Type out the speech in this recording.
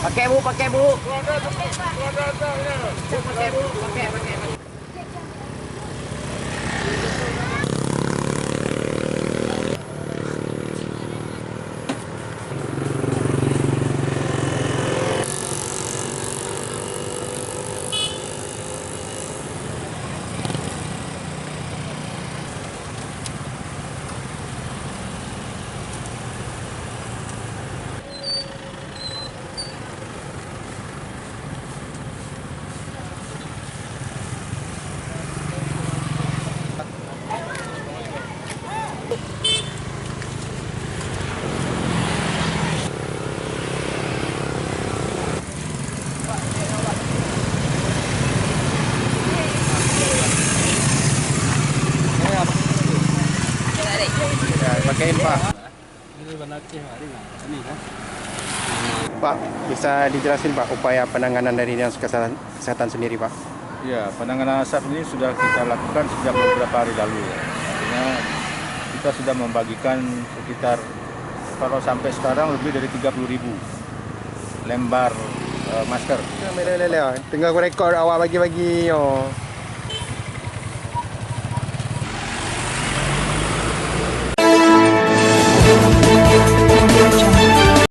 Pakai bu, pakai bu. Pakai bu, pakai. Pakai Pak. Pak, bisa dijelasin Pak upaya penanganan dari Dinas Kesehatan sendiri Pak? Ya, penanganan asap ini sudah kita lakukan sejak beberapa hari lalu. Ya. Artinya kita sudah membagikan sekitar kalau sampai sekarang lebih dari 30.000 lembar masker. Tengah aku rekod awak bagi-bagi.